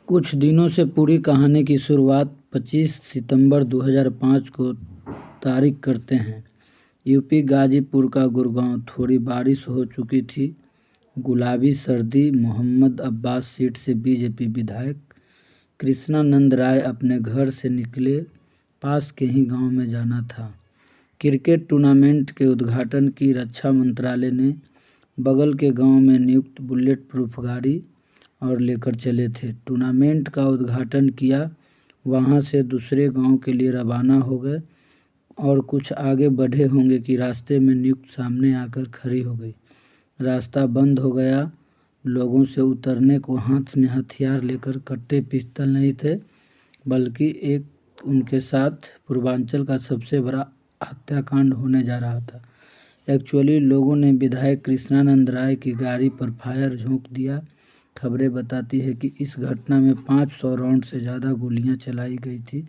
कुछ दिनों से पूरी कहानी की शुरुआत 25 सितंबर 2005 को तारीख करते हैं। यूपी गाजीपुर का गुरुगांव। थोड़ी बारिश हो चुकी थी। गुलाबी सर्दी। मोहम्मद अब्बास सीट से बीजेपी विधायक कृष्णानंद राय अपने घर से निकले। पास के ही गांव में जाना था। क्रिकेट टूर्नामेंट के उद्घाटन की रक्षा मंत्रालय ने बगल के गांव में नियुक्त बुलेट प्रूफ गाड़ी और लेकर चले थे। टूर्नामेंट का उद्घाटन किया, वहां से दूसरे गांव के लिए रवाना हो गए और कुछ आगे बढ़े होंगे कि रास्ते में नियुक्त सामने आकर खड़ी हो गई। रास्ता बंद हो गया। लोगों से उतरने को हाथ में हथियार लेकर कट्टे पिस्तौल नहीं थे, बल्कि एक उनके साथ पूर्वांचल का सबसे बड़ा हत्याकांड होने जा रहा था। एक्चुअली लोगों ने विधायक कृष्णानंद राय की गाड़ी पर फायर झोंक दिया। खबरें बताती है कि इस घटना में 500 राउंड से ज़्यादा गोलियां चलाई गई थी।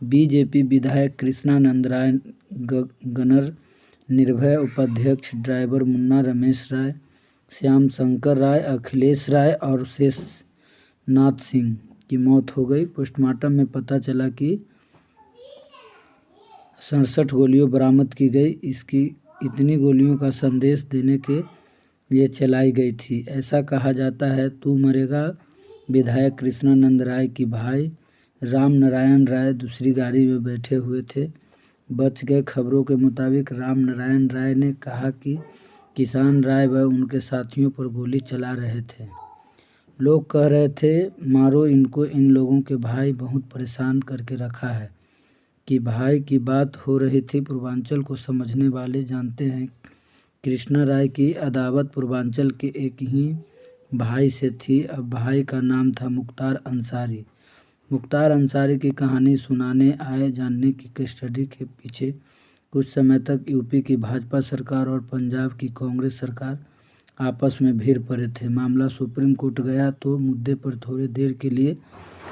बीजेपी विधायक कृष्णानंद राय, गनर निर्भय उपाध्यक्ष, ड्राइवर मुन्ना रमेश राय, श्याम शंकर राय, अखिलेश राय और शेषनाथ सिंह की मौत हो गई। पोस्टमार्टम में पता चला कि 67 गोलियां बरामद की गई। इसकी इतनी गोलियों का संदेश देने के लिए चलाई गई थी। ऐसा कहा जाता है, तू मरेगा। विधायक कृष्णानंद राय की भाई राम नारायण राय दूसरी गाड़ी में बैठे हुए थे, बच गए। खबरों के मुताबिक राम नारायण राय ने कहा कि किसान राय व उनके साथियों पर गोली चला रहे थे। लोग कह रहे थे, मारो इनको, इन लोगों के भाई बहुत परेशान करके रखा है। कि भाई की बात हो रही थी। पूर्वांचल को समझने वाले जानते हैं कृष्णा राय की अदावत पूर्वांचल के एक ही भाई से थी। अब भाई का नाम था मुख्तार अंसारी। मुख्तार अंसारी की कहानी सुनाने आए। जानने की स्टडी के पीछे कुछ समय तक यूपी की भाजपा सरकार और पंजाब की कांग्रेस सरकार आपस में भिड़ पड़े थे। मामला सुप्रीम कोर्ट गया तो मुद्दे पर थोड़ी देर के लिए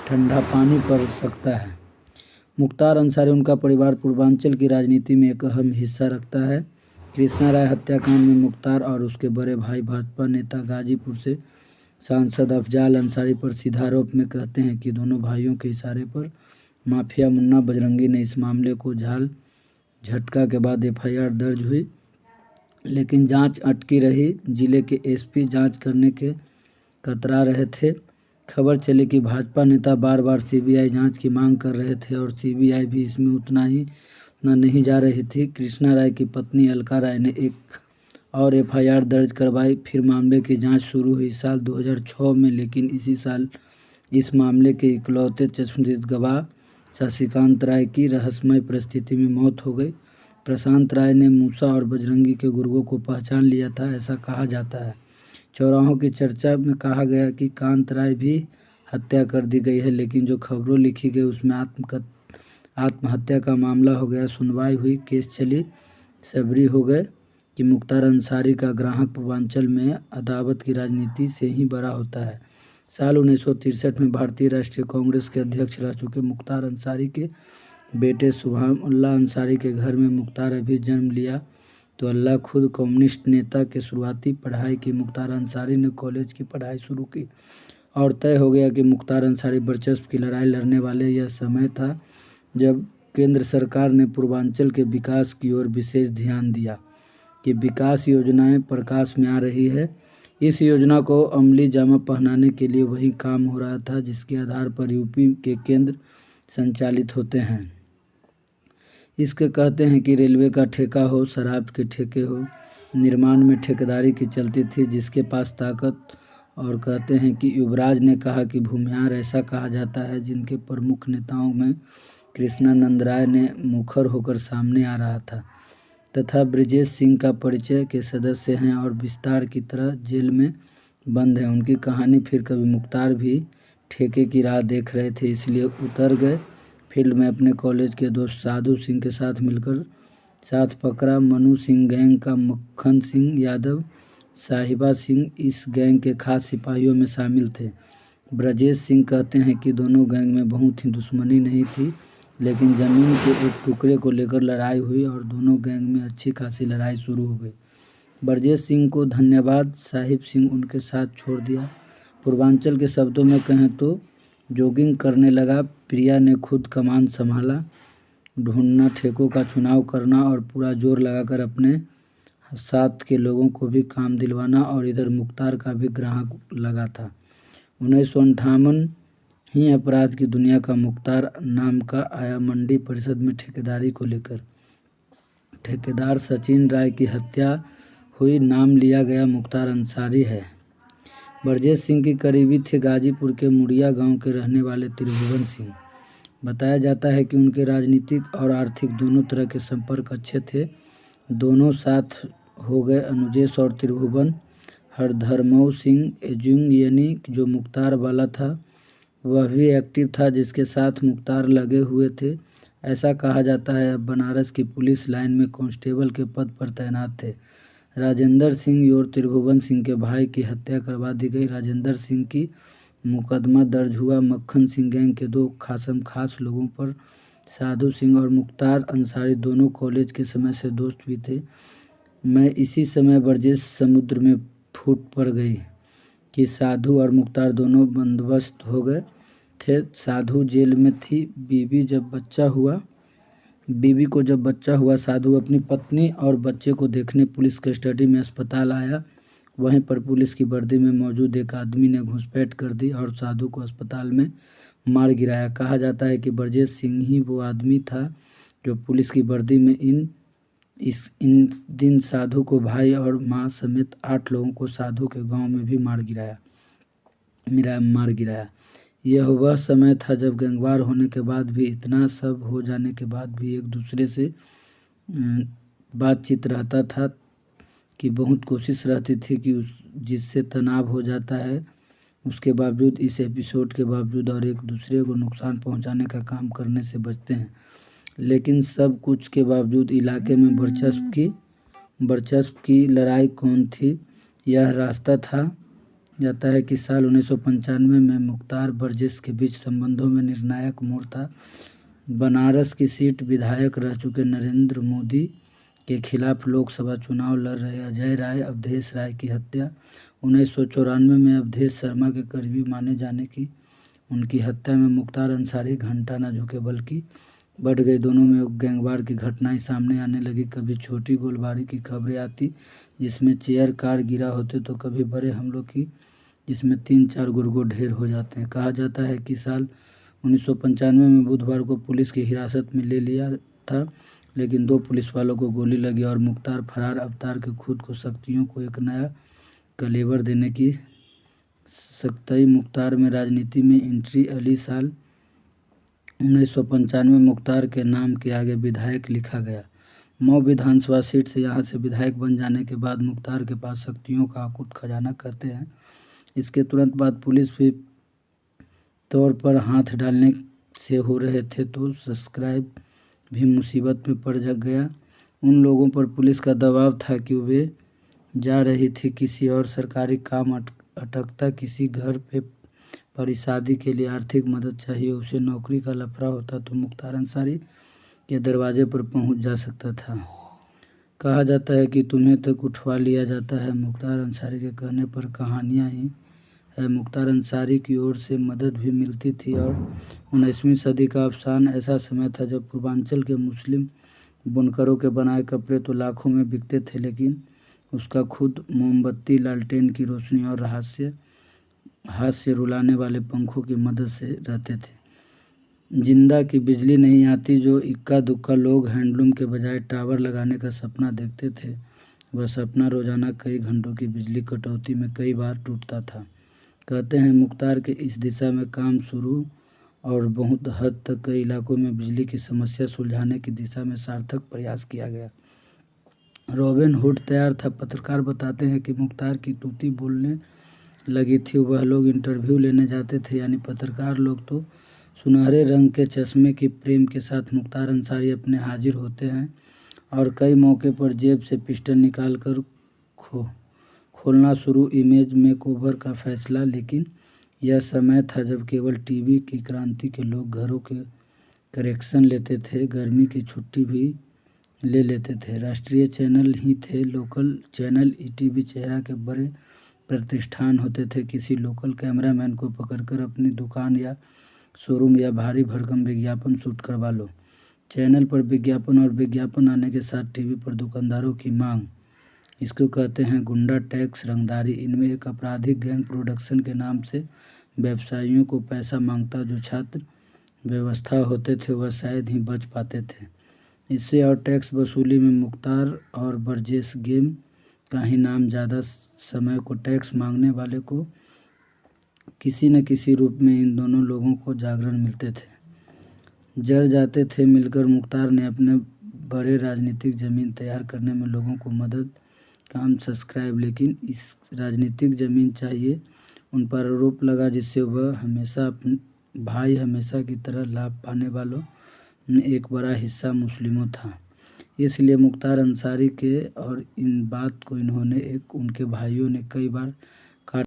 ठंडा पानी पड़ सकता है। मुख्तार अंसारी, उनका परिवार पूर्वांचल की राजनीति में एक अहम हिस्सा रखता है। कृष्णा राय हत्याकांड में मुख्तार और उसके बड़े भाई भाजपा नेता गाजीपुर से सांसद अफजाल अंसारी पर सीधा आरोप में कहते हैं कि दोनों भाइयों के इशारे पर माफिया मुन्ना बजरंगी ने इस मामले को झटका के बाद एफआईआर दर्ज हुई, लेकिन जांच अटकी रही। जिले के एसपी जांच करने के कतरा रहे थे। खबर चली कि भाजपा नेता बार बार सीबीआई जांच की मांग कर रहे थे और सीबीआई भी इसमें उतना नहीं जा रही थी। कृष्णा राय की पत्नी अलका राय ने एक और एफआईआर दर्ज करवाई। फिर मामले की जांच शुरू हुई साल 2006 में, लेकिन इसी साल इस मामले के इकलौते चश्मदीद गवाह शशिकांत राय की रहस्यमय परिस्थिति में मौत हो गई। प्रशांत राय ने मूसा और बजरंगी के गुर्गों को पहचान लिया था, ऐसा कहा जाता है। चौराहों की चर्चा में कहा गया कि कांत राय भी हत्या कर दी गई है, लेकिन जो खबरों लिखी गई उसमें आत्महत्या का मामला हो गया। सुनवाई हुई, केस चली, सबरी हो गए कि मुख्तार अंसारी का ग्राहक पूर्वांचल में अदावत की राजनीति से ही बड़ा होता है। साल 1963 में भारतीय राष्ट्रीय कांग्रेस के अध्यक्ष रह चुके मुख्तार अंसारी के बेटे सुभान अंसारी के घर में मुख्तार अभी जन्म लिया तो अल्लाह खुद कम्युनिस्ट नेता के शुरुआती पढ़ाई की। मुख्तार अंसारी ने कॉलेज की पढ़ाई शुरू की और तय हो गया कि मुख्तार अंसारी वर्चस्व की लड़ाई लड़ने वाले। यह समय था जब केंद्र सरकार ने पूर्वांचल के विकास की ओर विशेष ध्यान दिया कि विकास योजनाएं प्रकाश में आ रही है। इस योजना को अमली जामा पहनाने के लिए वही काम हो रहा था जिसके आधार पर यूपी के केंद्र संचालित होते हैं। इसके कहते हैं कि रेलवे का ठेका हो, शराब के ठेके हो, निर्माण में ठेकेदारी की चलती थी जिसके पास ताकत। और कहते हैं कि युवराज ने कहा कि भूमिहार ऐसा कहा जाता है जिनके प्रमुख नेताओं में कृष्णानंद राय ने मुखर होकर सामने आ रहा था तथा ब्रजेश सिंह का परिचय के सदस्य हैं और विस्तार की तरह जेल में बंद हैं। उनकी कहानी फिर कभी मुख्तार भी ठेके की राह देख रहे थे, इसलिए उतर गए फील्ड में। अपने कॉलेज के दोस्त साधु सिंह के साथ मिलकर साथ पकड़ा। मनु सिंह गैंग का मक्खन सिंह यादव, साहिबा सिंह इस गैंग के खास सिपाहियों में शामिल थे। ब्रजेश सिंह कहते हैं कि दोनों गैंग में बहुत ही दुश्मनी नहीं थी, लेकिन ज़मीन के एक टुकड़े को लेकर लड़ाई हुई और दोनों गैंग में अच्छी खासी लड़ाई शुरू हो गई। ब्रजेश सिंह को धन्यवाद, साहिब सिंह उनके साथ छोड़ दिया। पूर्वांचल के शब्दों में कहें तो जॉगिंग करने लगा। प्रिया ने खुद कमान संभाला, ढूंढना, ठेकों का चुनाव करना और पूरा जोर लगाकर अपने साथ के लोगों को भी काम दिलवाना। और इधर मुख्तार का भी ग्राहक लगा था। 1958 ही अपराध की दुनिया का मुख्तार नाम का आया मंडी परिषद में ठेकेदारी को लेकर। ठेकेदार सचिन राय की हत्या हुई, नाम लिया गया मुख्तार अंसारी है। ब्रजेश सिंह की करीबी थे गाजीपुर के मुड़िया गांव के रहने वाले त्रिभुवन सिंह। बताया जाता है कि उनके राजनीतिक और आर्थिक दोनों तरह के संपर्क अच्छे थे। दोनों साथ हो गए अनुजेश और त्रिभुवन। हरधर्मऊ सिंह एजुंग यानी जो मुख्तार वाला था वह भी एक्टिव था, जिसके साथ मुख्तार लगे हुए थे। ऐसा कहा जाता है बनारस की पुलिस लाइन में कांस्टेबल के पद पर तैनात थे। राजेंद्र सिंह और त्रिभुवन सिंह के भाई की हत्या करवा दी गई। राजेंद्र सिंह की मुकदमा दर्ज हुआ। मक्खन सिंह गैंग के दो खासम खास लोगों पर साधु सिंह और मुख्तार अंसारी दोनों कॉलेज के समय से दोस्त भी थे। मैं इसी समय ब्रजेश समुद्र में फूट पड़ गई कि साधु और मुख्तार दोनों बंदोबस्त हो गए थे। साधु जेल में थी। बीबी को जब बच्चा हुआ साधु अपनी पत्नी और बच्चे को देखने पुलिस कस्टडी में अस्पताल आया। वहीं पर पुलिस की वर्दी में मौजूद एक आदमी ने घुसपैठ कर दी और साधु को अस्पताल में मार गिराया। कहा जाता है कि ब्रजेश सिंह ही वो आदमी था जो पुलिस की वर्दी में इन दिन साधु को, भाई और मां समेत 8 लोगों को साधु के गांव में भी मार गिराया। यह वह समय था जब गैंगवार होने के बाद भी, इतना सब हो जाने के बाद भी एक दूसरे से बातचीत रहता था कि बहुत कोशिश रहती थी कि जिससे तनाव हो जाता है उसके बावजूद, इस एपिसोड के बावजूद और एक दूसरे को नुकसान पहुंचाने का काम करने से बचते हैं। लेकिन सब कुछ के बावजूद इलाके में वर्चस्व की लड़ाई कौन थी, यह रास्ता था। जाता है कि साल 1995 में मुख्तार ब्रजेश के बीच संबंधों में निर्णायक मोड़ था। बनारस की सीट विधायक रह चुके नरेंद्र मोदी के खिलाफ लोकसभा चुनाव लड़ रहे अजय राय अवधेश राय की हत्या। 1994 में अवधेश शर्मा के करीबी माने जाने की उनकी हत्या में मुख्तार अंसारी घंटा न झुके बल्कि बढ़ गई। दोनों में गैंगवार की घटनाएं सामने आने लगी। कभी छोटी गोलीबारी की खबरें आती जिसमें चेयर कार गिरा होते, तो कभी बड़े हमलों की जिसमें 3-4 गुर्गों ढेर हो जाते हैं। कहा जाता है कि साल 1995 में बुधवार को पुलिस की हिरासत में ले लिया था, लेकिन 2 पुलिस वालों को गोली लगी और मुख्तार फरार। अवतार के खुद को शक्तियों को एक नया कलेवर देने की सख्ताई। मुख्तार में राजनीति में एंट्री। अली साल 1995 मुख्तार के नाम के आगे विधायक लिखा गया। मऊ विधानसभा सीट से यहाँ से विधायक बन जाने के बाद मुख्तार के पास शक्तियों का अकूत खजाना कहते हैं। इसके तुरंत बाद पुलिस भी तौर पर हाथ डालने से हो रहे थे, तो सब्सक्राइब भी मुसीबत में पड़ गया। उन लोगों पर पुलिस का दबाव था कि वे जा रही थी किसी और सरकारी काम अटकता, किसी घर पे पर शादी के लिए आर्थिक मदद चाहिए, उसे नौकरी का लफड़ा होता तो मुख्तार अंसारी के दरवाजे पर पहुंच जा सकता था। कहा जाता है कि तुम्हें तक उठवा लिया जाता है। मुख्तार अंसारी के कहने पर कहानियाँ ही है। मुख्तार अंसारी की ओर से मदद भी मिलती थी और 19वीं सदी का अवसान ऐसा समय था जब पूर्वांचल के मुस्लिम बुनकरों के बनाए कपड़े तो लाखों में बिकते थे, लेकिन उसका खुद मोमबत्ती, लालटेन की रोशनी और हाथ से रुलाने वाले पंखों की मदद से रहते थे। जिंदा की बिजली नहीं आती। जो इक्का दुक्का लोग हैंडलूम के बजाय टावर लगाने का सपना देखते थे, वह सपना रोजाना कई घंटों की बिजली कटौती में कई बार टूटता था। कहते हैं मुख्तार के इस दिशा में काम शुरू और बहुत हद तक कई इलाकों में बिजली की समस्या सुलझाने की दिशा में सार्थक प्रयास किया गया। रॉबिन हुड तैयार था। पत्रकार बताते हैं कि मुख्तार की तूती बोलने लगी थी। वह लोग इंटरव्यू लेने जाते थे, यानी पत्रकार लोग, तो सुनहरे रंग के चश्मे की फ्रेम के साथ मुख्तार अंसारी अपने हाजिर होते हैं और कई मौके पर जेब से पिस्टल निकाल कर खोलना शुरू। इमेज मेकओवर का फैसला। लेकिन यह समय था जब केवल टीवी की क्रांति के लोग घरों के करेक्शन लेते थे, गर्मी की छुट्टी भी ले लेते थे। राष्ट्रीय चैनल ही थे, लोकल चैनल ईटीवी चेहरा के बड़े प्रतिष्ठान होते थे। किसी लोकल कैमरामैन को पकड़कर अपनी दुकान या शोरूम या भारी भरकम विज्ञापन शूट करवा लो। चैनल पर विज्ञापन और विज्ञापन आने के साथ टीवी पर दुकानदारों की मांग, इसको कहते हैं गुंडा टैक्स, रंगदारी। इनमें एक आपराधिक गैंग प्रोडक्शन के नाम से व्यवसायियों को पैसा मांगता। जो छात्र व्यवस्था होते थे वह शायद ही बच पाते थे इससे। और टैक्स वसूली में मुख्तार और बर्जेस गेम का ही नाम। ज़्यादा समय को टैक्स मांगने वाले को किसी न किसी रूप में इन दोनों लोगों को जागरण मिलते थे, जर जाते थे मिलकर। मुख्तार ने अपने बड़े राजनीतिक ज़मीन तैयार करने में लोगों को मदद काम सब्सक्राइब, लेकिन इस राजनीतिक ज़मीन चाहिए उन पर आरोप लगा जिससे वह हमेशा भाई हमेशा की तरह लाभ पाने वालों में एक बड़ा हिस्सा मुस्लिमों था। इसलिए मुख्तार अंसारी के और इन बात को इन्होंने एक उनके भाइयों ने कई बार